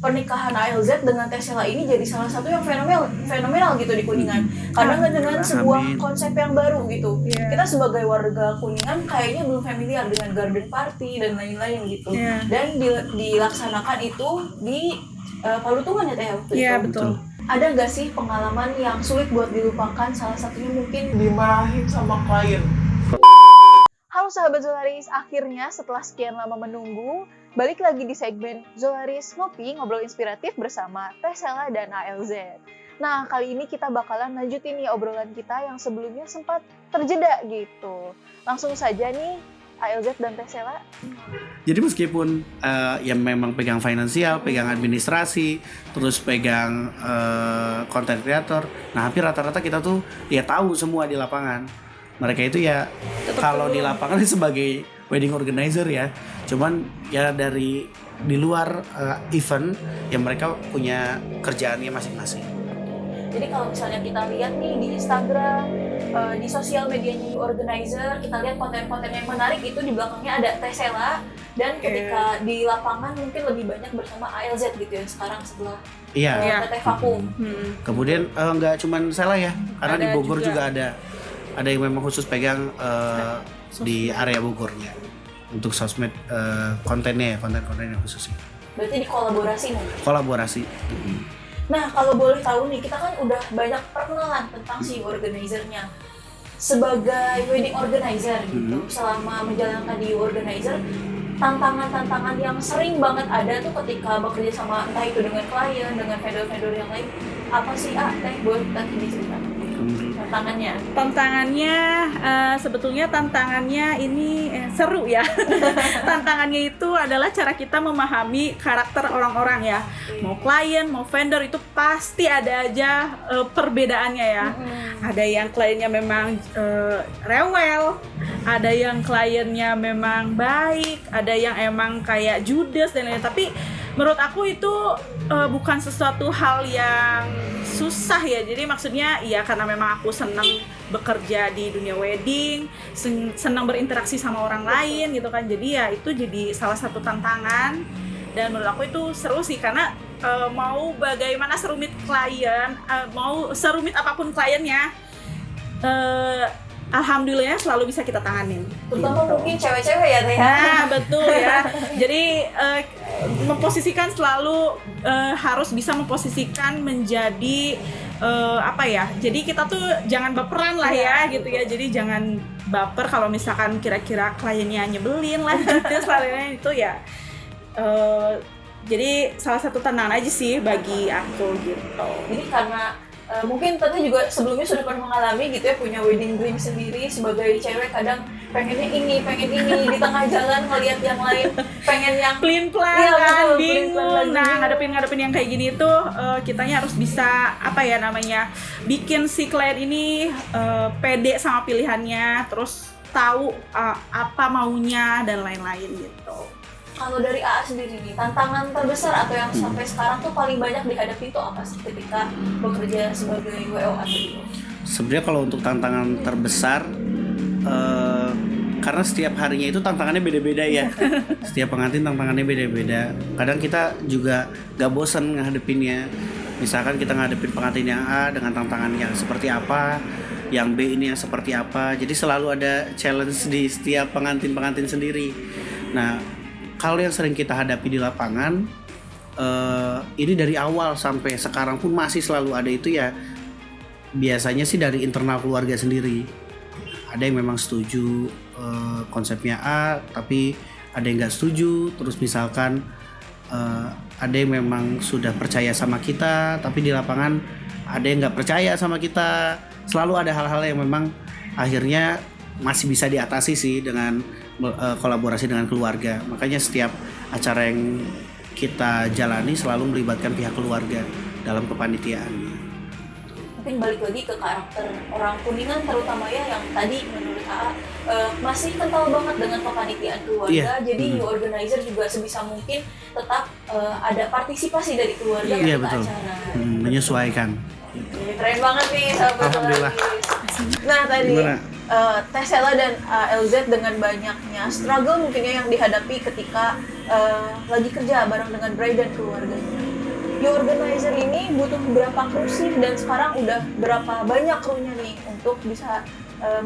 pernikahan ALZ dengan Tesela ini jadi salah satu yang fenomenal gitu di Kuningan. Karena dengan sebuah konsep yang baru gitu. Kita sebagai warga Kuningan kayaknya belum familiar dengan garden party dan lain-lain gitu. Dan dilaksanakan itu di Palutungan ya Teh waktu itu. Iya betul. Ada nggak sih pengalaman yang sulit buat dilupakan? Salah satunya mungkin dimarahin sama klien. Halo sahabat Zolaris, akhirnya setelah sekian lama menunggu, balik lagi di segmen Zolaris Ngopi, ngobrol inspiratif bersama Tesela dan ALZ. Nah, kali ini kita bakalan lanjutin nih obrolan kita yang sebelumnya sempat terjeda gitu. Langsung saja nih, ALZ dan Tesela. Jadi meskipun yang memang pegang finansial, pegang administrasi, terus pegang content creator, nah hampir rata-rata kita tuh ya tahu semua di lapangan. Mereka itu ya kalau di lapangan sebagai wedding organizer ya, cuman ya dari di luar event ya mereka punya kerjaannya masing-masing. Jadi kalau misalnya kita lihat nih di Instagram, di sosial media new organizer, kita lihat konten-konten yang menarik itu di belakangnya ada Tesela, dan ketika di lapangan mungkin lebih banyak bersama ALZ gitu ya sekarang setelah PT Vakum. Kemudian nggak cuman Sela ya, karena di Bogor juga ada yang memang khusus pegang di area Bogornya untuk sosmed kontennya ya, konten-konten yang khusus. Berarti dikolaborasi nih? Kolaborasi. Nah kalau boleh tahu nih, kita kan udah banyak perkenalan tentang si organizernya. Sebagai wedding organizer gitu, selama menjalankan di organizer, tantangan-tantangan yang sering banget ada tuh ketika bekerja sama entah itu dengan klien, dengan vendor-vendor yang lain, apa sih Teh? Boleh nanti diceritakan Tantangannya sebetulnya tantangannya ini seru ya. Tantangannya itu adalah cara kita memahami karakter orang-orang ya. Mau klien, mau vendor itu pasti ada aja perbedaannya ya. Ada yang kliennya memang rewel, ada yang kliennya memang baik, ada yang emang kayak judes dan lain-lain. Tapi menurut aku itu bukan sesuatu hal yang susah ya. Jadi maksudnya ya karena memang aku senang bekerja di dunia wedding, senang berinteraksi sama orang lain gitu kan. Jadi ya itu jadi salah satu tantangan, dan menurut aku itu seru sih karena mau bagaimana serumit klien, mau serumit apapun kliennya, alhamdulillah selalu bisa kita tanganin. Terutama gitu. Mungkin cewek-cewek ya Teh. Nah betul ya. Jadi memposisikan selalu harus bisa memposisikan menjadi apa ya? Jadi kita tuh jangan baperan lah ya gitu ya. Jadi jangan baper kalau misalkan kira-kira kliennya nyebelin lah gitu selain itu ya. Jadi salah satu tantangan aja sih bagi aku gitu. Jadi karena mungkin Tete juga sebelumnya sudah pernah mengalami gitu ya, punya wedding dream sendiri sebagai cewek, kadang pengennya ini, pengen ini, di tengah jalan ngelihat yang lain pengen yang plin-plan kan, bingung. Nah ngadepin yang kayak gini tuh kitanya harus bisa apa ya namanya, bikin si klien ini pede sama pilihannya, terus tahu apa maunya dan lain-lain gitu. Kalau dari AA sendiri nih, tantangan terbesar atau yang sampai sekarang tuh paling banyak dihadapi itu apa sih ketika bekerja sebagai WO atau gitu? Sebenarnya kalau untuk tantangan terbesar, karena setiap harinya itu tantangannya beda-beda ya. Setiap pengantin tantangannya beda-beda. Kadang kita juga gak bosan ngadepinnya. Misalkan kita ngadepin pengantin yang A dengan tantangan yang seperti apa, yang B ini yang seperti apa. Jadi selalu ada challenge di setiap pengantin-pengantin sendiri. Nah, kalau yang sering kita hadapi di lapangan, ini dari awal sampai sekarang pun masih selalu ada itu ya. Biasanya sih dari internal keluarga sendiri. Ada yang memang setuju konsepnya A, tapi ada yang nggak setuju. Terus misalkan ada yang memang sudah percaya sama kita, tapi di lapangan ada yang nggak percaya sama kita. Selalu ada hal-hal yang memang akhirnya masih bisa diatasi sih dengan kolaborasi dengan keluarga. Makanya setiap acara yang kita jalani selalu melibatkan pihak keluarga dalam kepanitiaannya. Mungkin balik lagi ke karakter orang Kuningan terutama ya, yang tadi menurut AA masih kental banget dengan kepanitiaan keluarga. Jadi new organizer juga sebisa mungkin tetap ada partisipasi dari keluarga ketika acara. Menyesuaikan. Keren banget nih sahabat. Alhamdulillah. Nah tadi Tesela dan ALZ dengan banyaknya struggle mungkin ya yang dihadapi ketika lagi kerja bareng dengan bride dan keluarganya. organizer ini butuh berapa kru sih, dan sekarang udah berapa banyak krunya nih untuk bisa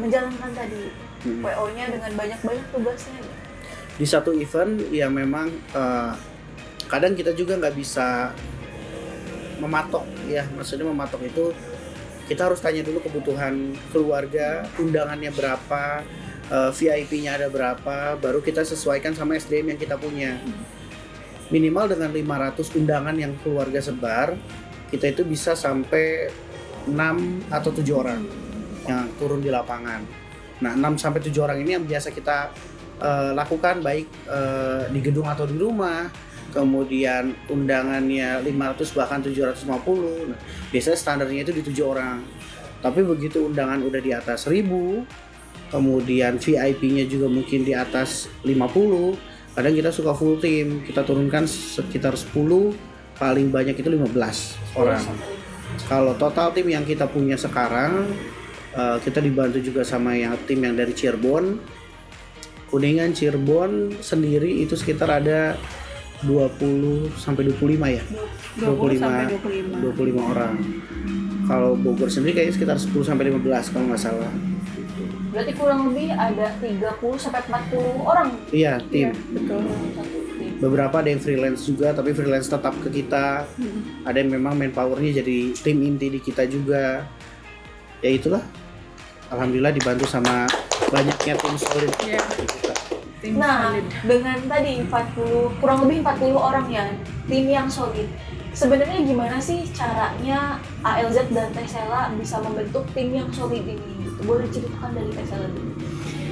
menjalankan tadi WO-nya dengan banyak tugasnya? Di satu event ya memang kadang kita juga nggak bisa mematok ya, maksudnya mematok itu kita harus tanya dulu kebutuhan keluarga, undangannya berapa, VIP-nya ada berapa, baru kita sesuaikan sama SDM yang kita punya. Minimal dengan 500 undangan yang keluarga sebar, kita itu bisa sampai 6 atau 7 orang yang turun di lapangan. Nah, 6 sampai 7 orang ini yang biasa kita lakukan baik di gedung atau di rumah. Kemudian undangannya 500 bahkan 750. Nah, biasanya standarnya itu di 7 orang. Tapi begitu undangan udah di atas 1000, kemudian VIP-nya juga mungkin di atas 50, kadang kita suka full team, kita turunkan sekitar 10, paling banyak itu 15 orang. Kalau total tim yang kita punya sekarang, kita dibantu juga sama tim yang dari Cirebon. Kuningan Cirebon sendiri itu sekitar ada 20 sampai 25 ya. 20 sampai 25 orang. Kalau Bogor sendiri kayaknya sekitar 10 sampai 15 kalau nggak salah. Berarti kurang lebih ada 30 sampai 40 orang. Iya, tim. Iya, betul. Satu tim. Beberapa ada yang freelance juga, tapi freelance tetap ke kita. Ada yang memang manpowernya jadi tim inti di kita juga. Ya itulah. Alhamdulillah dibantu sama banyaknya tim solid. Iya. Tim Nah, solid. dengan tadi kurang lebih 40 orang ya, tim yang solid. Sebenarnya gimana sih caranya ALZ dan Tesela bisa membentuk tim yang solid ini? Boleh ceritakan dari Tesela dulu.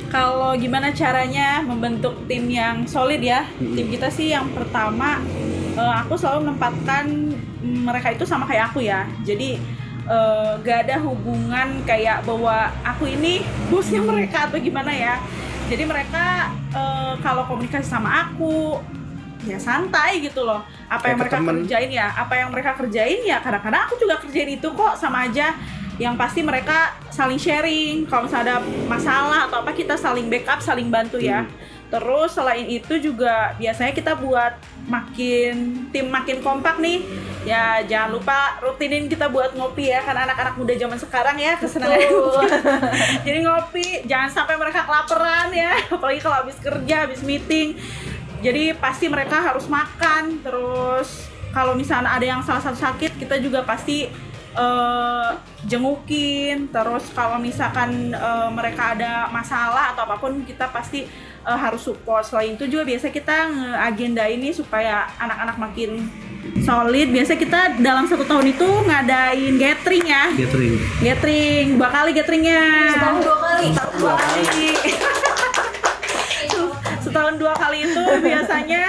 Kalau gimana caranya membentuk tim yang solid ya? Tim kita sih yang pertama, aku selalu menempatkan mereka itu sama kayak aku ya. Jadi gak ada hubungan kayak bahwa aku ini bosnya mereka atau gimana ya. Jadi mereka kalau komunikasi sama aku ya santai gitu loh. Apa yang mereka kerjain ya, apa yang mereka kerjain ya kadang-kadang aku juga kerjain itu kok, sama aja. Yang pasti mereka saling sharing. Kalau misalnya ada masalah atau apa, kita saling backup, saling bantu ya. Terus selain itu juga biasanya kita buat tim makin kompak nih. Ya jangan lupa rutinin kita buat ngopi ya, karena anak-anak muda zaman sekarang ya kesenangan ngopi. Jadi ngopi, jangan sampai mereka kelaparan ya, apalagi kalau habis kerja, habis meeting. Jadi pasti mereka harus makan. Terus kalau misalnya ada yang salah satu sakit, kita juga pasti jengukin. Terus kalau misalkan mereka ada masalah atau apapun, kita pasti harus support. Selain itu juga biasa kita nge-agenda ini supaya anak-anak makin solid. Biasa kita dalam 1 tahun itu ngadain gathering ya. Gathering 2 kali gatheringnya. Setahun 2 kali. Setahun 2 kali itu biasanya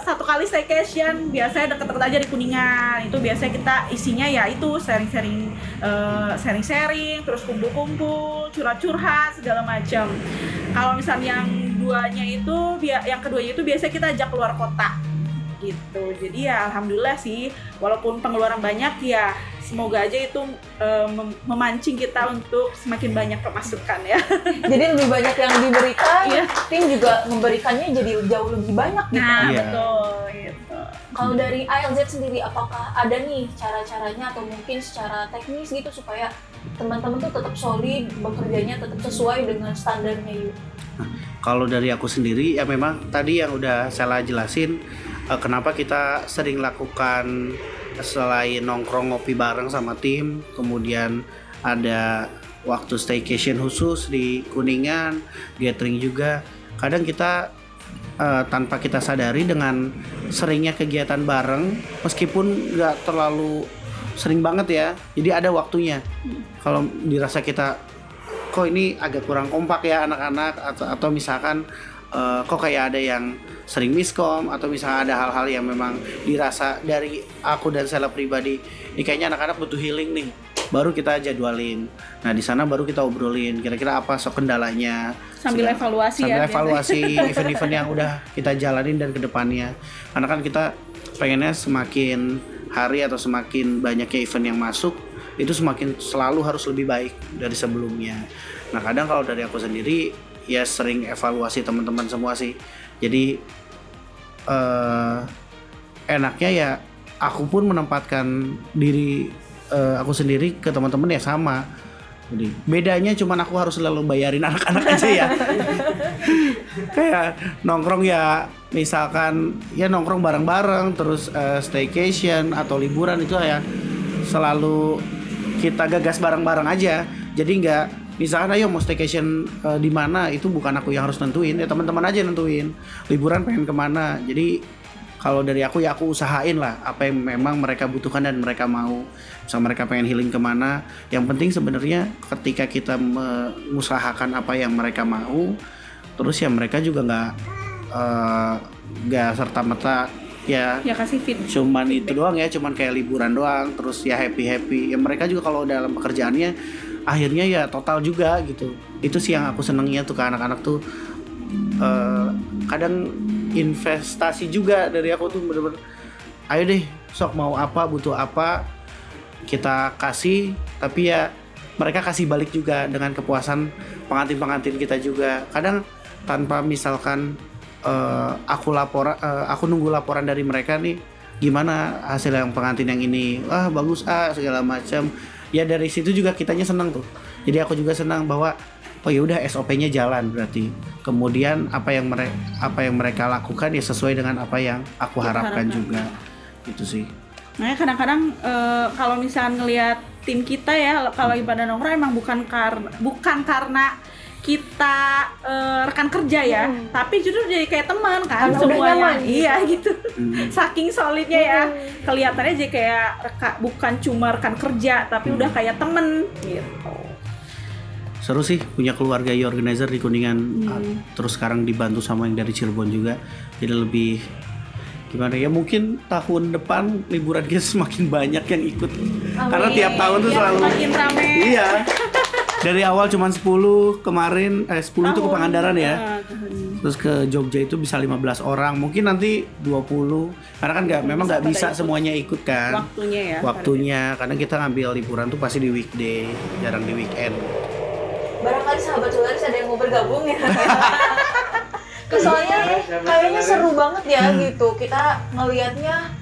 1 kali staycation, biasanya deket-deket aja di Kuningan. Itu biasanya kita isinya ya itu sharing-sharing, terus kumpul-kumpul, curhat-curhat segala macam. Kalau misalnya yang keduanya itu biasanya kita ajak keluar kota gitu. Jadi ya alhamdulillah sih, walaupun pengeluaran banyak ya semoga aja itu memancing kita untuk semakin banyak pemasukan ya. Jadi lebih banyak yang diberikan, tim juga memberikannya jadi jauh lebih banyak gitu. Nah, Iya. betul gitu. Kalau dari ALZ sendiri, apakah ada nih cara-caranya atau mungkin secara teknis gitu supaya teman-teman tuh tetap solid, bekerjanya tetap sesuai dengan standarnya yuk? Kalau dari aku sendiri ya memang tadi yang udah saya jelasin, kenapa kita sering lakukan selain nongkrong ngopi bareng sama tim, kemudian ada waktu staycation khusus di Kuningan, gathering juga. Kadang kita tanpa kita sadari dengan seringnya kegiatan bareng, meskipun nggak terlalu sering banget ya, jadi ada waktunya. Kalau dirasa kita kok ini agak kurang kompak ya anak-anak, atau misalkan kok kayak ada yang sering miskom, atau misalnya ada hal-hal yang memang dirasa dari aku dan Sela pribadi ini kayaknya anak-anak butuh healing nih, baru kita jadwalin. Nah di sana baru kita obrolin kira-kira apa kendalanya, Sambil evaluasi ya. sambil evaluasi event-event yang udah kita jalanin dan kedepannya. Karena kan kita pengennya semakin hari atau semakin banyaknya event yang masuk, itu semakin selalu harus lebih baik dari sebelumnya. Nah kadang kalau dari aku sendiri ya sering evaluasi teman-teman semua sih. Jadi enaknya ya aku pun menempatkan diri aku sendiri ke teman-teman ya sama. Jadi bedanya cuman aku harus selalu bayarin anak-anak aja ya. Kayak nongkrong ya, misalkan ya nongkrong bareng-bareng, terus staycation atau liburan itu ya selalu kita gagas bareng-bareng aja. Jadi nggak misalkan ayo mau staycation di mana, itu bukan aku yang harus nentuin, ya teman-teman aja nentuin. Liburan pengen kemana. Jadi kalau dari aku ya aku usahain lah apa yang memang mereka butuhkan dan mereka mau. Misal mereka pengen healing kemana, yang penting sebenarnya ketika kita mengusahakan apa yang mereka mau, terus ya mereka juga nggak serta-merta ya kasih cuman itu doang ya, cuman kayak liburan doang, terus ya happy ya mereka juga kalau dalam pekerjaannya akhirnya ya total juga gitu. Itu sih yang aku senengnya tuh ke anak-anak tuh, kadang investasi juga dari aku tuh bener-bener ayo deh sok mau apa butuh apa kita kasih, tapi ya mereka kasih balik juga dengan kepuasan pengantin-pengantin kita juga. Kadang tanpa misalkan aku nunggu laporan dari mereka nih gimana hasil yang pengantin yang ini, bagus segala macam ya, dari situ juga kitanya senang tuh. Jadi aku juga senang bahwa oh ya udah SOP-nya jalan, berarti kemudian apa yang mereka lakukan ya sesuai dengan apa yang aku harapkan juga gitu sih. Nah kadang-kadang kalau misalnya ngelihat tim kita ya kalau ibadah nongkrong emang bukan karena kita rekan kerja ya, tapi justru jadi kayak teman kan karena semuanya. nyaman, Iya gitu. Saking solidnya ya, kelihatannya jadi kayak bukan cuma rekan kerja, tapi udah kayak temen gitu. Seru sih punya keluarga organizer di Kuningan, terus sekarang dibantu sama yang dari Cirebon juga, jadi lebih gimana ya, mungkin tahun depan liburan kita semakin banyak yang ikut. Karena tiap tahun tuh selalu makin rame. Iya. Dari awal cuma 10, kemarin 10 itu ke Pangandaran ya. Terus ke Jogja itu bisa 15 orang, mungkin nanti 20. Karena kan memang nggak bisa semuanya ikut kan. Waktunya. Kadang kita ngambil liburan tuh pasti di weekday, jarang di weekend. Barangkali sahabat Solaris ada yang mau bergabung ya. Soalnya kayaknya seru banget ya gitu. Kita ngelihatnya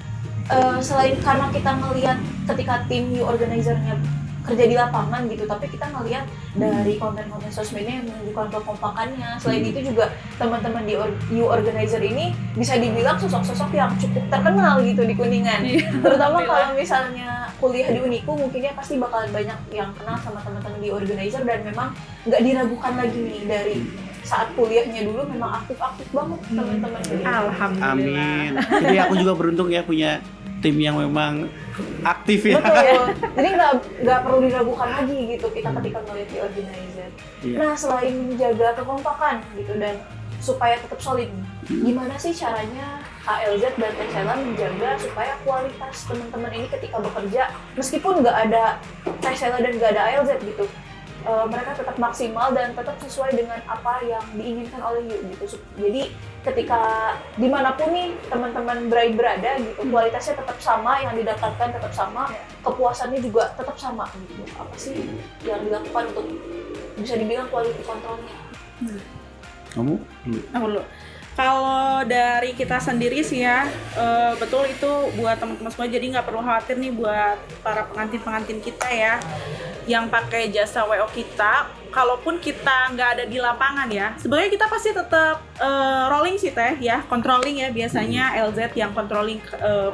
selain karena kita ngelihat ketika tim new organizer-nya kerja di lapangan gitu, tapi kita ngelihat dari konten-konten sosmednya yang menunjukkan kekompakannya. Selain itu juga teman-teman di new organizer ini bisa dibilang sosok-sosok yang cukup terkenal gitu di Kuningan. Terutama kalau misalnya kuliah di Uniku, mungkinnya pasti bakal banyak yang kenal sama teman-teman di organizer, dan memang nggak diragukan lagi nih dari saat kuliahnya dulu memang aktif-aktif banget teman-teman di Alhamdulillah. Amin. Jadi aku juga beruntung ya punya tim yang memang aktif ya. Betul. Jadi nggak perlu diragukan lagi gitu kita ketika melihat di organizer. Iya. Nah, selain menjaga kekompakan gitu dan supaya tetap solid, gimana sih caranya ALZ dan Tesela menjaga supaya kualitas teman-teman ini ketika bekerja, meskipun nggak ada Tesela dan nggak ada ALZ gitu, mereka tetap maksimal dan tetap sesuai dengan apa yang diinginkan oleh you gitu. Jadi ketika dimanapun nih teman-teman berada gitu, kualitasnya tetap sama, yang didapatkan tetap sama, kepuasannya juga tetap sama gitu. Apa sih yang dilakukan untuk bisa dibilang quality controlnya? Kamu? Dulu. Kalau dari kita sendiri sih ya, betul itu buat teman-teman semua, jadi nggak perlu khawatir nih buat para pengantin-pengantin kita ya yang pakai jasa WO kita. Kalaupun kita nggak ada di lapangan ya, sebenarnya kita pasti tetap rolling sih teh ya, controlling ya, biasanya LZ yang controlling.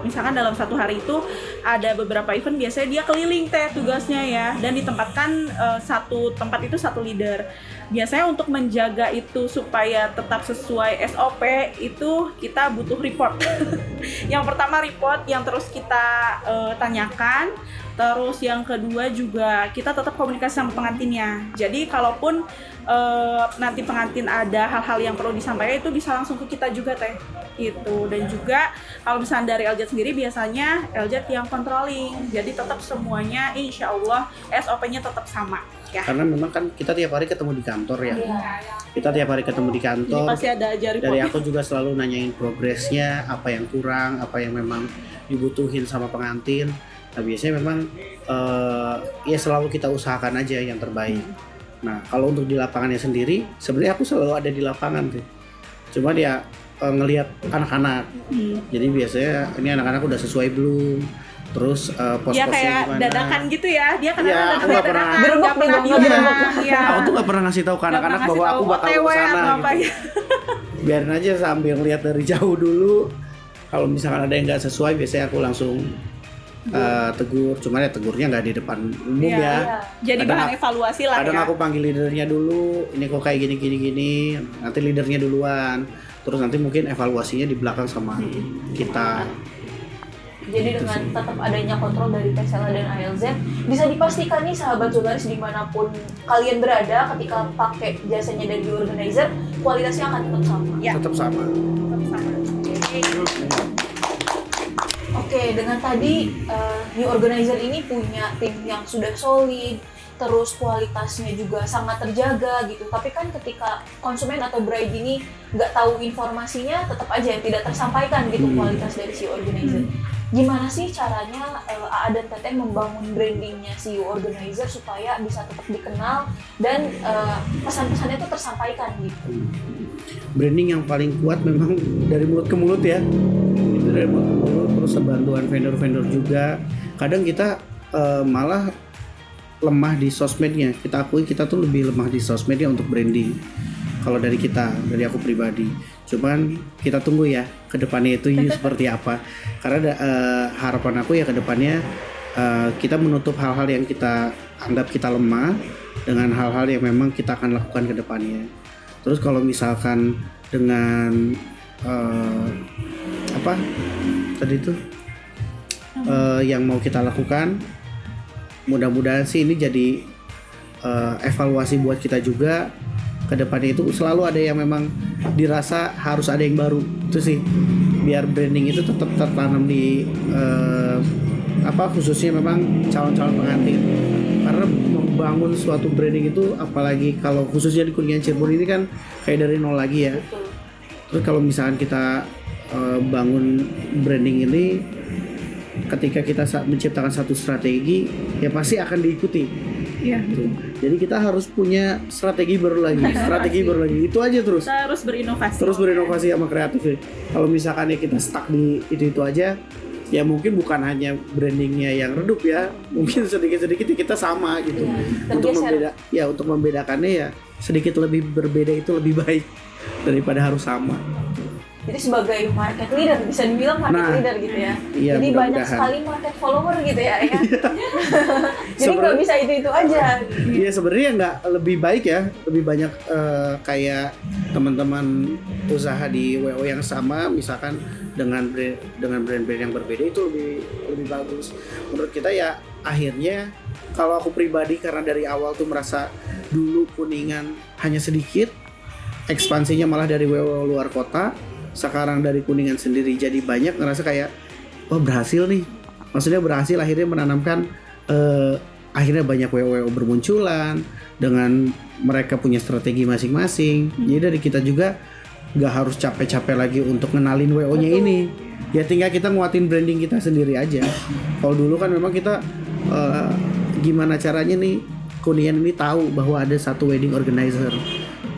Misalkan dalam satu hari itu ada beberapa event, biasanya dia keliling teh tugasnya ya, dan ditempatkan satu tempat itu satu leader. Biasanya untuk menjaga itu supaya tetap sesuai SOP itu kita butuh report. Yang pertama report yang terus kita tanyakan. Terus yang kedua juga kita tetap komunikasi sama pengantinnya. Jadi kalaupun nanti pengantin ada hal-hal yang perlu disampaikan, itu bisa langsung ke kita juga teh. Itu. Dan juga kalau misalnya dari LZ sendiri biasanya LZ yang controlling. Jadi tetap semuanya insya Allah SOP-nya tetap sama. Ya. Karena memang kan kita tiap hari ketemu di kantor ya. Kita tiap hari ketemu di kantor. Jadi pasti ada aja report. Dari aku juga selalu nanyain progresnya, apa yang kurang, apa yang memang dibutuhin sama pengantin. Nah biasanya memang ya selalu kita usahakan aja yang terbaik. Nah kalau untuk di lapangannya sendiri, sebenarnya aku selalu ada di lapangan tuh. Cuman ya ngelihat anak-anak. Jadi biasanya ini anak-anak udah sesuai belum, terus Dia pos-posnya kayak gimana. dadakan gitu ya, dia Iya, aku nggak pernah. Berembuk nih, Bang, bilang. berembuk. Iya. Aku tuh nggak pernah ngasih tahu ke anak-anak bahwa aku bakal OTW ke sana atau apa gitu. ya. Biarin aja sambil ngeliat dari jauh dulu. Kalau misalkan ada yang nggak sesuai, biasanya aku langsung tegur. Cuman ya tegurnya nggak di depan umum Iya. ya. Jadi Kadang bahan evaluasi lah Kadang ya. aku panggil leadernya dulu. Ini kok kayak gini. Nanti leadernya duluan. Terus nanti mungkin evaluasinya di belakang sama kita. Jadi dengan tetap adanya kontrol dari Texela dan ALZ, bisa dipastikan nih sahabat jurnalis dimanapun kalian berada, ketika pakai jasanya dari The Organizer, kualitasnya akan tetap sama. Ya. Tetap sama. Tetap sama. Oke, dengan tadi New Organizer ini punya tim yang sudah solid, terus kualitasnya juga sangat terjaga gitu. Tapi kan ketika konsumen atau bride ini nggak tahu informasinya, tetap aja tidak tersampaikan gitu kualitas dari si Organizer. Gimana sih caranya AA dan Teteh membangun brandingnya si Organizer supaya bisa tetap dikenal dan pesan-pesannya itu tersampaikan gitu? Branding yang paling kuat memang dari mulut ke mulut ya. Itu dari mulut ke mulut, terus bantuan vendor-vendor juga. Kadang kita malah lemah di sosmednya. Kita akui kita tuh lebih lemah di sosmednya untuk branding. Kalau dari aku pribadi. Cuman kita tunggu ya ke depannya itu seperti apa. Karena harapan aku ya ke depannya kita menutup hal-hal yang kita anggap kita lemah dengan hal-hal yang memang kita akan lakukan ke depannya. Terus kalau misalkan dengan apa tadi itu yang mau kita lakukan, mudah-mudahan sih ini jadi evaluasi buat kita juga. Kedepannya itu selalu ada yang memang dirasa harus ada yang baru, itu sih biar branding itu tetap tertanam di khususnya memang calon-calon pengantin. Karena membangun suatu branding itu, apalagi kalau khususnya di Kuningan Cirebon ini kan kayak dari nol lagi ya. Terus kalau misalkan kita bangun branding ini, ketika kita menciptakan satu strategi, ya pasti akan diikuti. Iya. Gitu. Jadi kita harus punya strategi baru lagi, itu aja terus. Kita harus berinovasi. Terus berinovasi sama kreatif. Kalau misalkan ya kita stuck di itu aja, ya mungkin bukan hanya brandingnya yang redup ya, mungkin sedikit-sedikit kita sama gitu. Untuk membedakannya ya sedikit lebih berbeda itu lebih baik daripada harus sama. Jadi sebagai market leader, bisa dibilang market leader gitu ya. Iya, jadi banyak sekali market follower gitu ya. Jadi nggak bisa itu aja. Iya, sebenarnya nggak lebih baik ya, lebih banyak kayak teman-teman usaha di WO yang sama, misalkan dengan brand-brand yang berbeda, itu lebih bagus. Menurut kita ya, akhirnya kalau aku pribadi karena dari awal tuh merasa dulu Kuningan hanya sedikit, ekspansinya malah dari WO luar kota. Sekarang dari Kuningan sendiri jadi banyak, ngerasa kayak wah berhasil nih, maksudnya berhasil akhirnya menanamkan akhirnya banyak WO bermunculan dengan mereka punya strategi masing-masing. Jadi dari kita juga nggak harus capek-capek lagi untuk ngenalin WO-nya ini, ya tinggal kita nguatin branding kita sendiri aja. Kalau dulu kan memang kita gimana caranya nih Kuningan ini tahu bahwa ada satu wedding organizer,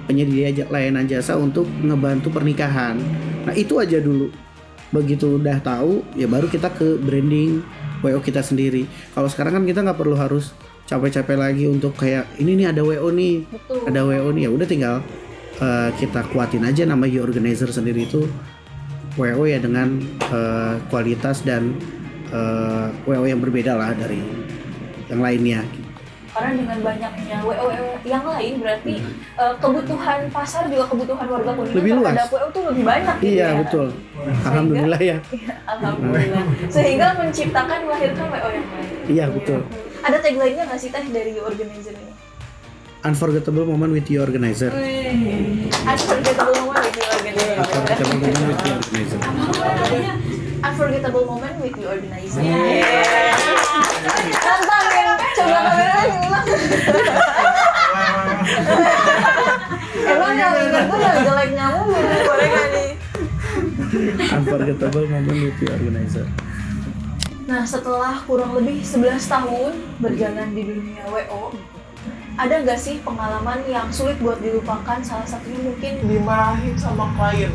penyedia layanan jasa untuk ngebantu pernikahan. Nah itu aja dulu. Begitu udah tahu, ya baru kita ke branding WO kita sendiri. Kalau sekarang kan kita nggak perlu harus capek-capek lagi untuk kayak ini nih ada WO nih, ada WO nih, ya udah tinggal kita kuatin aja nama The Organizer sendiri itu WO ya dengan kualitas dan WO yang berbeda lah dari yang lainnya. Karena dengan banyaknya WO yang lain berarti kebutuhan pasar juga kebutuhan warga Kuningan lebih luas. terhadap WO tuh lebih banyak gitu Iya ya. betul. Alhamdulillah ya. Alhamdulillah. Sehingga menciptakan melahirkan WO yang lain. Iya betul. Ada tagline-nya nggak sih Teh dari Organizer ini? Unforgettable moment with the organizer. Unforgettable moment with the Organizer. Unforgettable moment with the organizer. Unforgettable moment with the Organizer. Nantang ya, coba kameranya ulang. Emang yang ingat tuh yang jeleknya mulu, boleh gak nih? Unforgettable moment with the organizer. Nah, setelah kurang lebih 11 tahun berjalan di dunia WO, ada nggak sih pengalaman yang sulit buat dilupakan? Salah satunya mungkin dimarahin sama klien.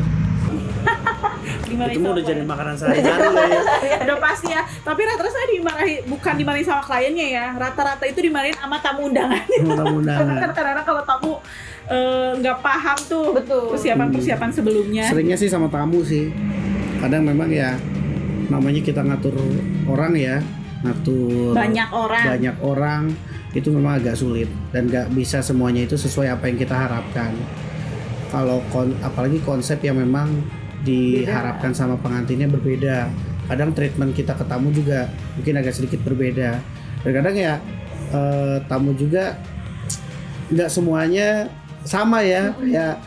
Dimarahin Itu mah sama udah jadi klien. makanan sehari-hari lah ya. Udah pasti ya. Tapi rata-rata saya bukan dimarahin sama kliennya ya. Rata-rata itu dimarahin sama tamu undangan. Mudah-mudahan. Karena kadang-kadang kalau tamu nggak paham tuh Betul. persiapan sebelumnya. Seringnya sih sama tamu sih. Kadang memang ya namanya kita ngatur orang ya, ngatur banyak orang itu memang agak sulit dan nggak bisa semuanya itu sesuai apa yang kita harapkan. Kalau apalagi konsep yang memang diharapkan sama pengantinnya berbeda. Kadang treatment kita ke tamu juga mungkin agak sedikit berbeda. Dan kadang ya tamu juga nggak semuanya sama ya. Ya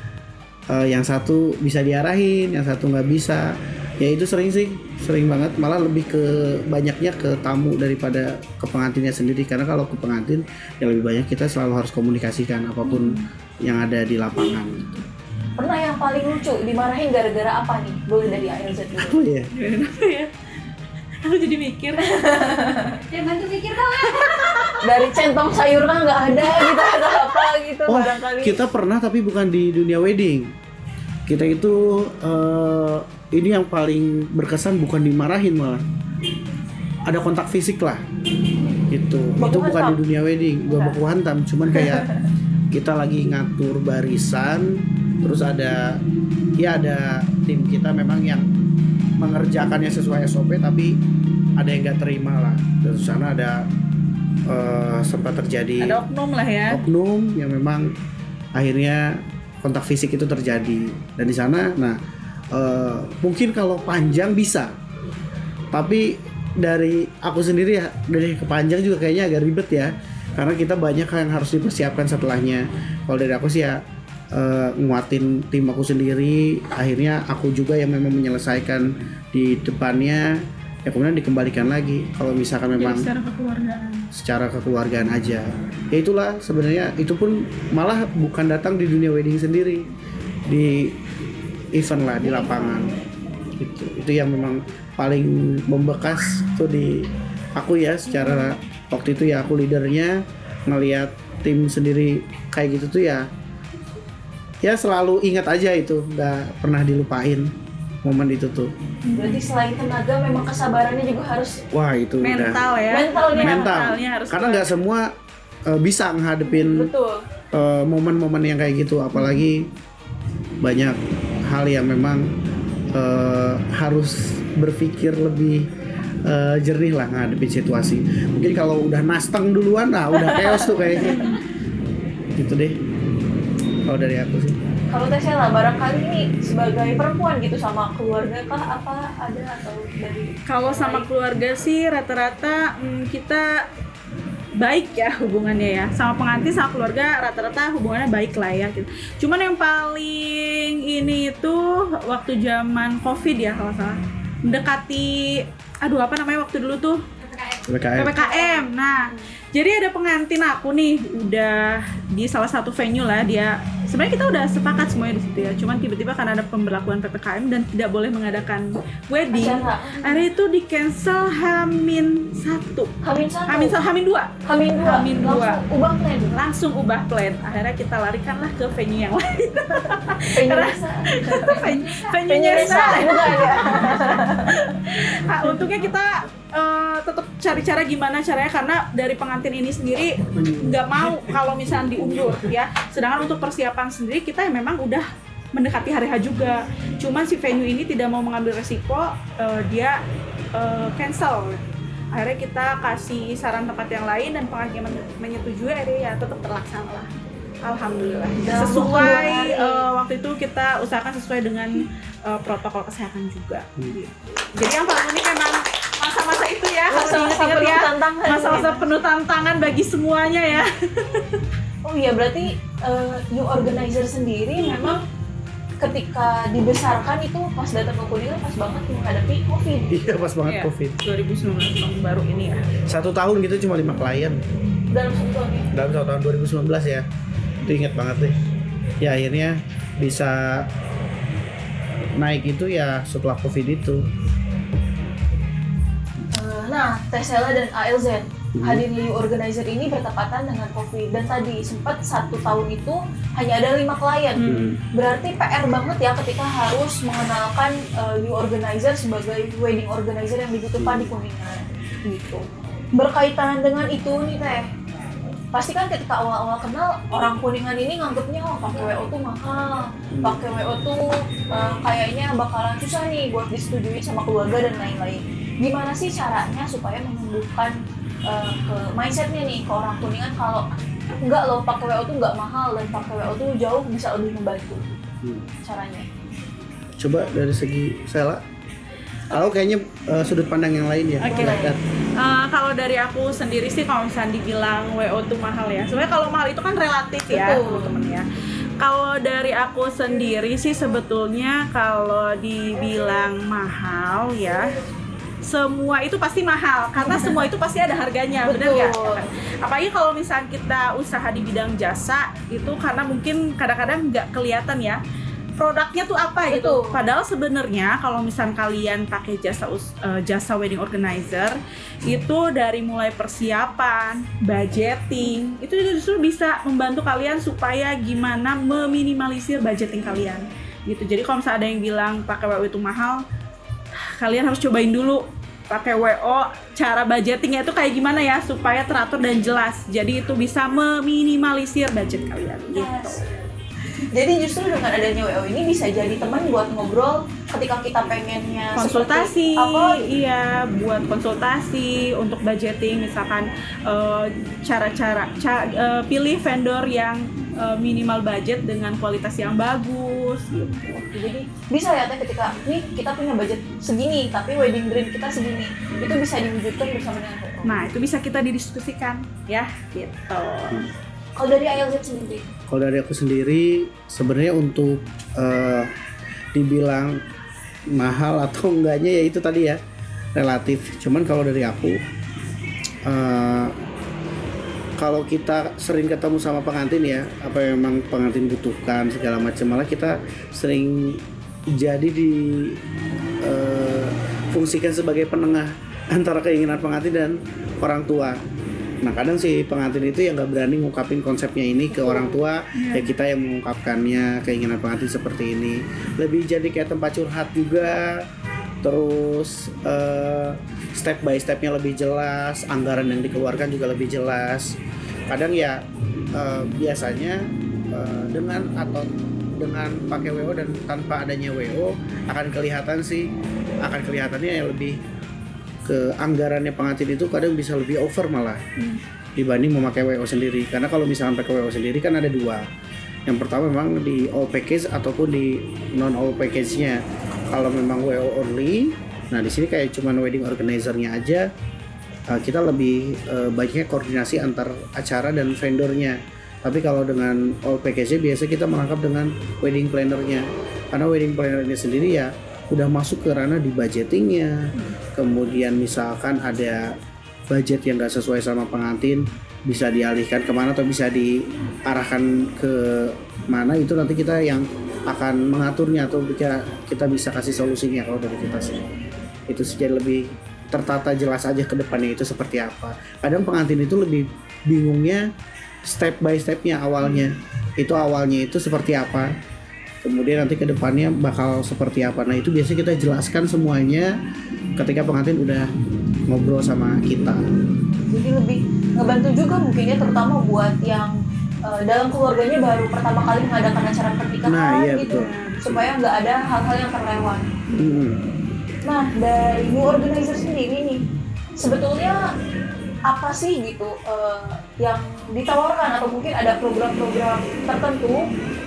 yang satu bisa diarahin, yang satu nggak bisa. Ya itu sering banget, malah lebih ke banyaknya ke tamu daripada ke pengantinnya sendiri. Karena kalau ke pengantin ya lebih banyak kita selalu harus komunikasikan apapun yang ada di lapangan. Pernah yang paling lucu dimarahin gara-gara apa nih? Boleh dari ALZ dulu. Oh iya. Kenapa ya? Aku jadi mikir. Ya bantu mikir dong. Dari centong sayur kan nggak ada gitu atau apa gitu Oh, barangkali. kita pernah tapi bukan di dunia wedding. Kita itu ini yang paling berkesan bukan dimarahin malah. Ada kontak fisik lah. Itu Baku bukan hantam? di dunia wedding, gua baku hantam, cuman kayak kita lagi ngatur barisan, terus ada tim kita memang yang mengerjakannya sesuai SOP tapi ada yang nggak terima lah. Dan di sana ada sempat terjadi Ada oknum lah ya. oknum yang memang akhirnya kontak fisik itu terjadi. Dan di sana mungkin kalau panjang bisa, tapi dari aku sendiri ya, dari kepanjang juga kayaknya agak ribet ya, karena kita banyak hal yang harus dipersiapkan setelahnya. Kalau dari aku sih ya nguatin tim aku sendiri, akhirnya aku juga yang memang menyelesaikan di depannya, ya kemudian dikembalikan lagi kalau misalkan memang secara kekeluargaan aja. Ya itulah sebenarnya, itu pun malah bukan datang di dunia wedding sendiri, di event lah, di lapangan. Itu yang memang paling membekas tuh di aku ya, secara waktu itu ya aku leadernya, ngelihat tim sendiri kayak gitu tuh ya selalu ingat aja, itu nggak pernah dilupain momen itu tuh. Berarti selain tenaga memang kesabarannya juga harus Wah itu Mental ya. mentalnya. Mentalnya harus karena nggak semua bisa ngadepin Betul. momen-momen yang kayak gitu, apalagi banyak hal yang memang harus berpikir lebih jernih lah ngadepin situasi. Mungkin kalau udah nasteng duluan, udah chaos tuh kayaknya. Gitu deh. Kalau dari aku sih. Kalau Tesela barangkali ini sebagai perempuan gitu sama keluarga kah apa ada atau dari Kalau sama keluarga sih rata-rata kita baik ya hubungannya ya. Sama pengantin sama keluarga rata-rata hubungannya baik lah ya gitu. Cuman yang paling ini itu waktu zaman Covid ya kalau salah. Mendekati apa namanya waktu dulu tuh? PPKM. Nah, jadi ada pengantin aku nih udah di salah satu venue lah, dia sebenarnya kita udah sepakat semuanya di situ ya. Cuman tiba-tiba karena ada pemberlakuan PPKM dan tidak boleh mengadakan wedding. acara? Akhirnya itu di cancel Hamin 2. Hamin 2. Langsung ubah plan. Langsung ubah plan. Akhirnya kita larikanlah ke venue yang lain. Venue Nyesa. Bukan ya. Nah, untungnya kita tetap cari cara gimana caranya, karena dari pengantin ini sendiri nggak mau kalau misalnya diundur ya. Sedangkan untuk persiapan sendiri kita memang udah mendekati hari H juga. Cuman si venue ini tidak mau mengambil resiko, dia cancel. Akhirnya kita kasih saran tempat yang lain dan pengantin menyetujui, akhirnya ya tetap terlaksana lah. Alhamdulillah. Sesuai waktu itu kita usahakan sesuai dengan protokol kesehatan juga. Jadi yang paling unik emang masa-masa itu ya, harus diingat ya, masa-masa penuh tantangan bagi semuanya ya. Oh iya, berarti new organizer sendiri memang ketika dibesarkan itu pas datang ke Kuningan pas banget menghadapi Covid. Iya pas banget Iya, Covid. 2019 tahun baru ini ya. 1 tahun gitu cuma 5 klien Dalam satu tahun ini. dalam 1 tahun 2019 ya. Itu ingat banget deh. Ya akhirnya bisa naik itu ya setelah Covid itu. Nah, Tesela dan ALZ Hadirnya You Organizer ini bertepatan dengan COVID, dan tadi sempat 1 tahun itu hanya ada 5 klien. Berarti PR banget ya ketika harus mengenalkan You Organizer sebagai wedding organizer yang dibutuhkan di Kuningan gitu. Berkaitan dengan itu nih Teh, pasti kan ketika awal-awal kenal, orang Kuningan ini nganggapnya pakai WO tuh mahal, pakai WO tuh kayaknya bakalan susah nih buat disetujui sama keluarga dan lain-lain. Gimana sih caranya supaya menumbuhkan ke mindsetnya nih ke orang Kuningan kalau enggak loh, pakai WO tuh enggak mahal dan pakai WO tuh jauh bisa lebih membantu caranya? Coba dari segi Sela, kalau kayaknya sudut pandang yang lain ya. Oke. Kalau dari aku sendiri sih, kalau misalnya dibilang WO itu mahal ya, sebenarnya kalau mahal itu kan relatif ya teman-teman ya. Kalau dari aku sendiri sih sebetulnya kalau dibilang mahal ya, semua itu pasti mahal karena semua itu pasti ada harganya, benar nggak? Apalagi kalau misalnya kita usaha di bidang jasa itu, karena mungkin kadang-kadang nggak kelihatan ya produknya tuh apa gitu. Padahal sebenarnya kalau misalnya kalian pakai jasa wedding organizer itu dari mulai persiapan, budgeting, itu justru bisa membantu kalian supaya gimana meminimalisir budgeting kalian gitu. Jadi kalau misalnya ada yang bilang pakai WO itu mahal, kalian harus cobain dulu pakai WO, cara budgetingnya itu kayak gimana ya supaya teratur dan jelas. Jadi itu bisa meminimalisir budget kalian gitu. Jadi justru dengan adanya WO ini bisa jadi teman buat ngobrol ketika kita pengennya konsultasi, iya, buat konsultasi untuk budgeting, misalkan cara-cara pilih vendor yang minimal budget dengan kualitas yang bagus gitu. Jadi bisa ya Teh, ketika nih kita punya budget segini tapi wedding dream kita segini, itu bisa diwujudkan bersama dengan WO. Nah itu bisa kita didiskusikan ya gitu. Kalau dari ALZ sendiri? Kalau dari aku sendiri sebenarnya untuk dibilang mahal atau enggaknya ya itu tadi ya relatif. Cuman kalau dari aku kalau kita sering ketemu sama pengantin ya, apa yang memang pengantin butuhkan segala macam, malah kita sering jadi fungsikan sebagai penengah antara keinginan pengantin dan orang tua. Nah kadang si pengantin itu yang nggak berani ngungkapin konsepnya ini ke orang tua, ya kita yang mengungkapkannya, keinginan pengantin seperti ini. Lebih jadi kayak tempat curhat juga, terus step by stepnya lebih jelas, anggaran yang dikeluarkan juga lebih jelas. Kadang ya biasanya dengan pakai WO dan tanpa adanya WO akan kelihatannya yang lebih ke anggarannya pengantin itu kadang bisa lebih over malah dibanding memakai WO sendiri. Karena kalau misalkan pakai WO sendiri kan ada dua. Yang pertama memang di all package ataupun di non all package-nya. Kalau memang WO only, nah di sini kayak cuman wedding organizer-nya aja, kita lebih banyaknya koordinasi antar acara dan vendornya. Tapi kalau dengan all package-nya biasa kita melengkap dengan wedding planner-nya. Karena wedding planner-nya sendiri ya udah masuk ke ranah di budgetingnya. Kemudian misalkan ada budget yang nggak sesuai sama pengantin, bisa dialihkan kemana atau bisa diarahkan ke mana, itu nanti kita yang akan mengaturnya atau kita bisa kasih solusinya. Kalau dari kita sih itu jadi lebih tertata jelas aja ke depannya itu seperti apa. Kadang pengantin itu lebih bingungnya step by stepnya awalnya itu seperti apa, kemudian nanti ke depannya bakal seperti apa. Nah itu biasanya kita jelaskan semuanya ketika pengantin udah ngobrol sama kita. Jadi lebih ngebantu juga mungkin ya, terutama buat yang dalam keluarganya baru pertama kali mengadakan acara pernikahan iya, gitu, betul. supaya nggak ada hal-hal yang terlewat. Nah dari You Organizer sendiri nih, sebetulnya apa sih gitu yang ditawarkan, atau mungkin ada program-program tertentu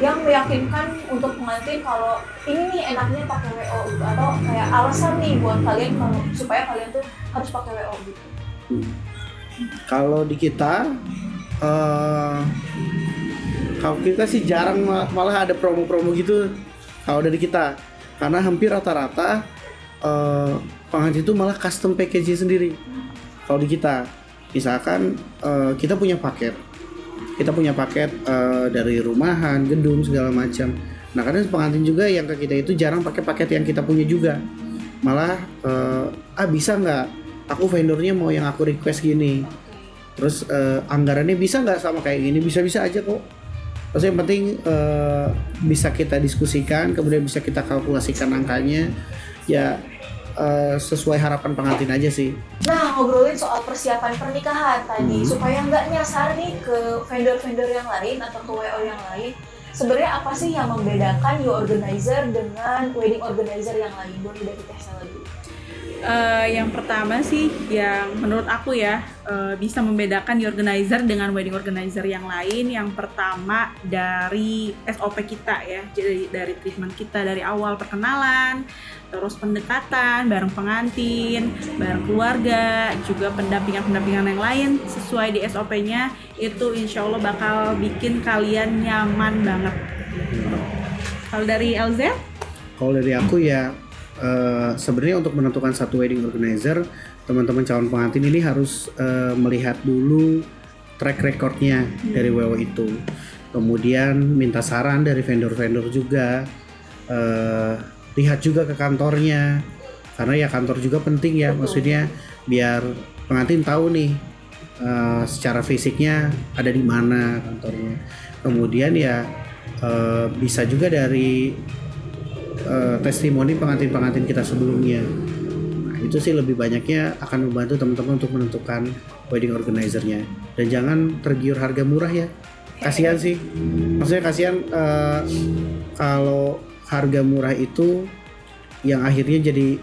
yang meyakinkan untuk pengantin kalau ini nih enaknya pakai WO gitu, atau kayak alasan nih buat kalian supaya kalian tuh harus pakai WO gitu? Kalau di kita kalau kita sih jarang, malah ada promo-promo gitu kalau dari kita, karena hampir rata-rata pengantin itu malah custom package sendiri. Kalau di kita misalkan kita punya paket dari rumahan, gedung segala macam. Nah kadang pengantin juga yang ke kita itu jarang pakai paket yang kita punya juga, malah bisa nggak aku vendornya mau yang aku request gini, Terus anggarannya bisa nggak sama kayak gini? Bisa-bisa aja kok. Terus yang penting bisa kita diskusikan, kemudian bisa kita kalkulasikan angkanya, ya sesuai harapan pengantin aja sih. Nah, ngobrolin soal persiapan pernikahan tadi, supaya nggak nyasar nih ke vendor-vendor yang lain atau ke WO yang lain. Sebenarnya apa sih yang membedakan You Organizer dengan wedding organizer yang lain? Boleh dari Teh Sela dulu. Yang pertama sih yang menurut aku ya bisa membedakan di organizer dengan wedding organizer yang lain. Yang pertama dari SOP kita ya, jadi dari treatment kita dari awal perkenalan, terus pendekatan bareng pengantin, bareng keluarga, juga pendampingan yang lain sesuai di SOP-nya itu insya Allah bakal bikin kalian nyaman banget. Kalau dari LZ? Kalau dari aku ya sebenarnya untuk menentukan satu wedding organizer, teman-teman calon pengantin ini harus melihat dulu track recordnya dari WO itu. Kemudian minta saran dari vendor-vendor juga, lihat juga ke kantornya, karena ya kantor juga penting ya. Maksudnya biar pengantin tahu nih secara fisiknya ada di mana kantornya. Kemudian ya bisa juga dari testimoni pengantin-pengantin kita sebelumnya. Nah, itu sih lebih banyaknya akan membantu teman-teman untuk menentukan wedding organizer-nya. Dan jangan tergiur harga murah ya. Kasihan sih. Maksudnya kasihan kalau harga murah itu yang akhirnya jadi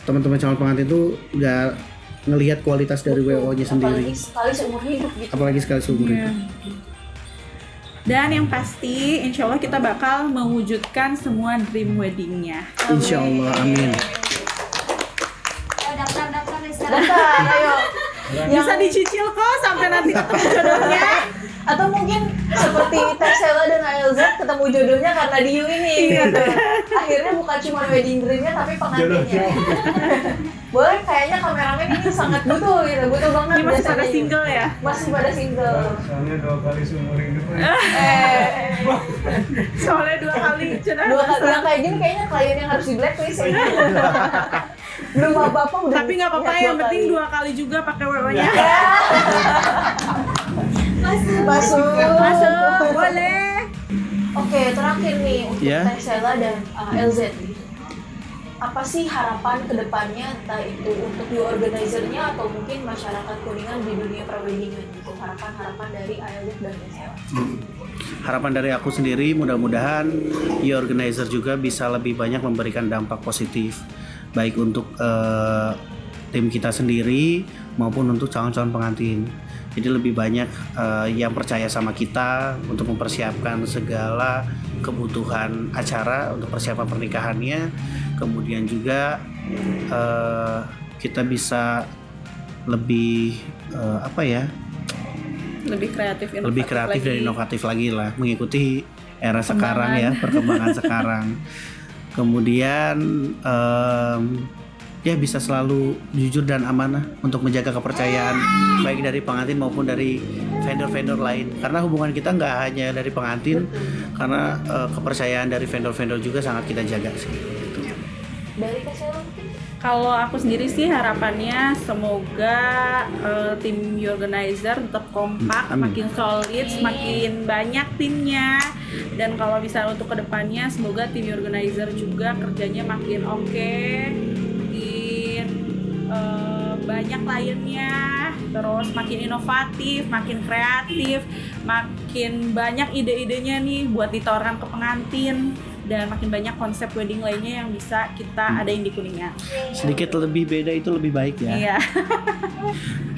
teman-teman calon pengantin itu nggak ngelihat kualitas dari WO-nya sendiri. Apalagi sekali seumur hidup gitu. Apalagi sekali seumur hidup. Dan yang pasti, insya Allah kita bakal mewujudkan semua dream weddingnya. Insya Allah, amin. Daftar nih sekarang. Bentar, ayo. Bisa dicicil kok sampai nanti ketemu jodohnya. Atau mungkin seperti Teh Sela dan ALZ ketemu jodohnya karena di You ini gitu. Akhirnya bukan cuma wedding dream-nya tapi pengantinnya. Boleh, kayaknya kameramen ini sangat butuh gitu, butuh banget. Ini masih pada biasanya. single ya? Masih pada single. Soalnya 2 kali seumur hidup. Soalnya 2 kali jodoh. Dua kali yang kayak gini kayaknya klien yang harus di blacklist ya. Belum apa-apa udah. Tapi nggak apa-apa, niat yang 2 penting kali. 2 kali juga pakai WO-nya. Masuk. Boleh. Oke, terakhir nih untuk Ya. Teh Sela dan LZ gitu. Apa sih harapan kedepannya, entah itu untuk You Organizer-nya atau mungkin masyarakat Kuningan di dunia preweddingan gitu, harapan-harapan dari ALZ dan Teh Sela. Harapan dari aku sendiri mudah-mudahan You Organizer juga bisa lebih banyak memberikan dampak positif baik untuk tim kita sendiri maupun untuk calon-calon pengantin. Jadi lebih banyak yang percaya sama kita untuk mempersiapkan segala kebutuhan acara untuk persiapan pernikahannya. Kemudian juga kita bisa lebih Lebih kreatif dan inovatif lagi lah, mengikuti era sekarang ya, perkembangan sekarang. Kemudian ya bisa selalu jujur dan amanah untuk menjaga kepercayaan baik dari pengantin maupun dari vendor-vendor lain, karena hubungan kita nggak hanya dari pengantin, karena kepercayaan dari vendor-vendor juga sangat kita jaga sih. Dari Teh Sela mungkin? Kalau aku sendiri sih harapannya semoga tim You Organizer tetap kompak, Amin. makin solid, semakin banyak timnya. Dan kalau bisa untuk kedepannya semoga tim You Organizer juga kerjanya makin oke, makin banyak kliennya, terus makin inovatif, makin kreatif, makin banyak ide-idenya nih buat ditawarkan ke pengantin. Dan makin banyak konsep wedding lainnya yang bisa kita adain di Kuningan. Sedikit lebih beda itu lebih baik ya. Iya.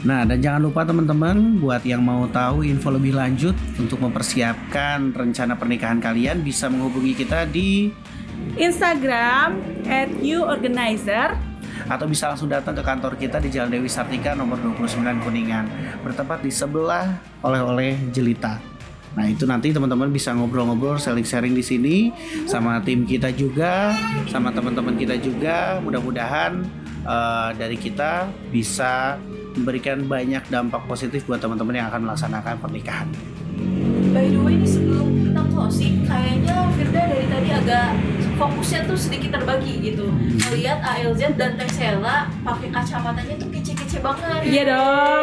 Nah, dan jangan lupa teman-teman, buat yang mau tahu info lebih lanjut untuk mempersiapkan rencana pernikahan kalian bisa menghubungi kita di Instagram @youorganizer. atau bisa langsung datang ke kantor kita di Jalan Dewi Sartika nomor 29 Kuningan, bertempat di sebelah oleh-oleh Jelita. Nah, itu nanti teman-teman bisa ngobrol-ngobrol, sharing-sharing di sini sama tim kita juga, sama teman-teman kita juga. Mudah-mudahan dari kita bisa memberikan banyak dampak positif buat teman-teman yang akan melaksanakan pernikahan. By the way, ini sebelum kita closing, kayaknya Firda dari tadi agak fokusnya tuh sedikit terbagi gitu. Melihat ALZ dan Teh Sela pakai kacamatanya tuh kece-kece banget. Iya dong.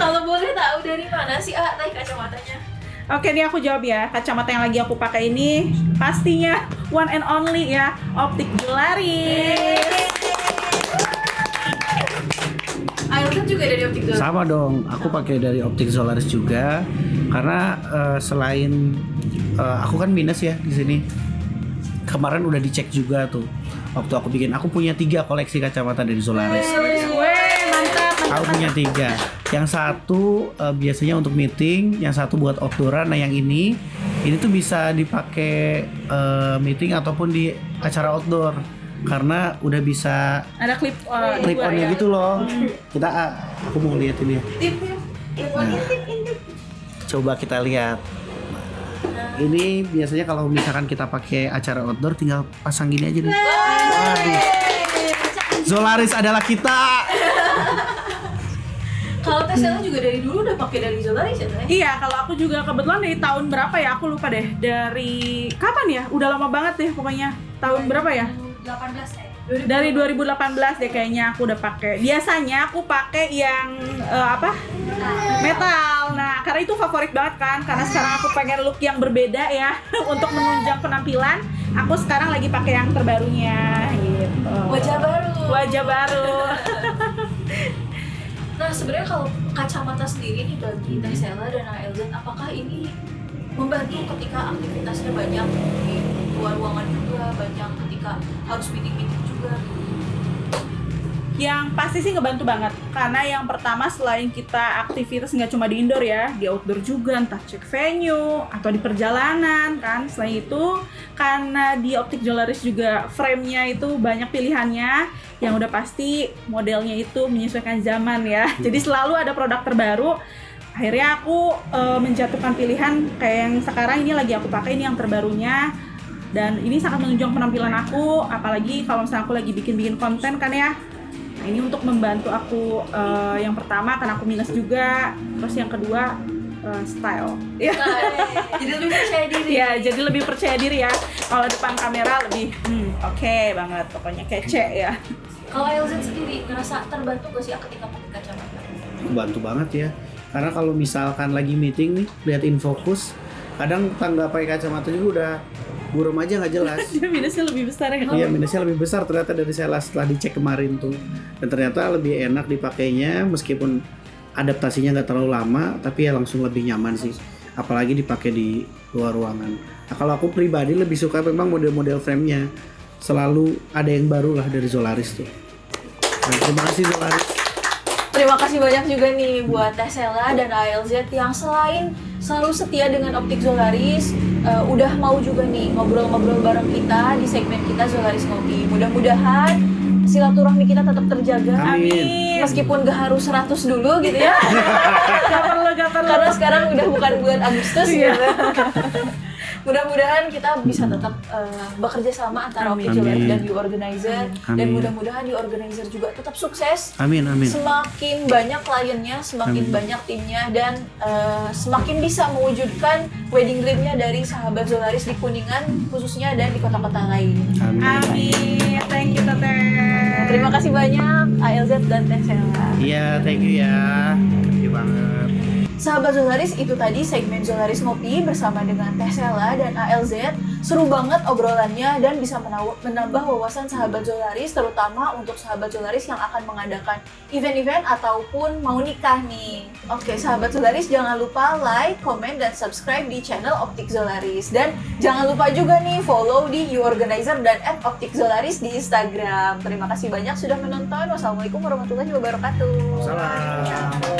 Kalau boleh tahu dari mana sih kacamatanya? Oke, nih aku jawab ya. Kacamata yang lagi aku pakai ini pastinya one and only ya, Optik Zolaris. Ailton juga dari Optik Zolaris. Sama dong, aku pakai dari Optik Zolaris juga karena selain aku kan minus ya di sini. Kemarin udah dicek juga tuh. Waktu aku bikin, aku punya 3 koleksi kacamata dari Zolaris. Weh, mantap. Aku punya 3. Yang satu biasanya untuk meeting, yang satu buat outdooran. Nah yang ini tuh bisa dipakai meeting ataupun di acara outdoor karena udah bisa Ada clip onnya ya. gitu loh. Kita aku mau lihat ini ya. Coba kita lihat. Ini biasanya kalau misalkan kita pakai acara outdoor tinggal pasang gini aja nih. Waduh. Zolaris adalah kita. Kalau Tesla juga dari dulu udah pakai dari Zolaris ya, Teh? Iya, kalau aku juga kebetulan dari tahun berapa ya? Aku lupa deh. Dari kapan ya? Udah lama banget deh pokoknya. Tahun berapa ya? 18 ya. Dari 2018 deh kayaknya aku udah pakai. Biasanya aku pakai yang metal. Nah, karena itu favorit banget kan. Karena sekarang aku pengen look yang berbeda ya untuk menunjang penampilan. Aku sekarang lagi pakai yang terbarunya gitu. Wajah baru. Wajah baru. Nah, sebenarnya kalau kacamata sendiri nih bagi Tesla dan ALZ, apakah ini membantu ketika aktivitasnya banyak di luar ruangan juga, banyak ketika harus meeting-meeting juga? Yang pasti sih ngebantu banget, karena yang pertama selain kita aktivitas nggak cuma di indoor ya, di outdoor juga, entah cek venue atau di perjalanan kan. Selain itu, karena di Optik Zolaris juga frame-nya itu banyak pilihannya, yang udah pasti modelnya itu menyesuaikan zaman ya. Jadi selalu ada produk terbaru. Akhirnya aku menjatuhkan pilihan kayak yang sekarang ini lagi aku pakai, ini yang terbarunya. Dan ini sangat menunjang penampilan aku, apalagi kalau misalnya aku lagi bikin konten kan ya. Nah, ini untuk membantu aku yang pertama karena aku minus juga, terus yang kedua style. Ya. Jadi lebih percaya diri. Ya, jadi lebih percaya diri ya. Kalau depan kamera lebih oke banget, pokoknya kece ya. Kalau ALZ sendiri ngerasa terbantu gak sih ketika pakai kacamata? Bantu banget ya. Karena kalau misalkan lagi meeting nih, lihat InFocus, kadang tangga pakai kacamata juga udah buram aja nggak jelas. Dia minusnya lebih besar ya. Iya, minusnya lebih besar ternyata dari saya setelah dicek kemarin tuh. Dan ternyata lebih enak dipakainya meskipun adaptasinya nggak terlalu lama, tapi ya langsung lebih nyaman sih. Apalagi dipakai di luar ruangan. Nah, kalau aku pribadi lebih suka memang model-model frame-nya. Selalu ada yang baru lah dari Zolaris tuh. Nah, terima kasih Zolaris. Terima kasih banyak juga nih buat Tesla dan ALZ yang selain selalu setia dengan Optik Zolaris, udah mau juga nih ngobrol-ngobrol bareng kita di segmen kita Zolaris Ngopi. Mudah-mudahan silaturahmi kita tetap terjaga. Amin. Meskipun gak harus 100 dulu gitu ya. Gak perlu. Karena sekarang udah bukan bulan Agustus gitu. Mudah-mudahan kita bisa tetap bekerja sama antara Optik Amin. Zolaris dan You Organizer. Dan Amin. mudah-mudahan You Organizer juga tetap sukses. Amin, amin. Semakin banyak kliennya, semakin Amin. banyak timnya, dan semakin bisa mewujudkan wedding dream-nya dari sahabat Zolaris di Kuningan khususnya dan di kota-kota lain. Amin. Amin. Thank you Teteh. Terima kasih banyak ALZ dan Tesla. Iya, thank you ya. Thank you banget. Sahabat Zolaris, itu tadi segmen Zolaris Ngopi bersama dengan Tesla dan ALZ. Seru banget obrolannya dan bisa menambah wawasan sahabat Zolaris, terutama untuk sahabat Zolaris yang akan mengadakan event-event ataupun mau nikah nih. Oke, sahabat Zolaris, jangan lupa like, komen, dan subscribe di channel Optik Zolaris. Dan jangan lupa juga nih follow di You Organizer dan @Optik Zolaris di Instagram. Terima kasih banyak sudah menonton. Wassalamualaikum warahmatullahi wabarakatuh. Salam.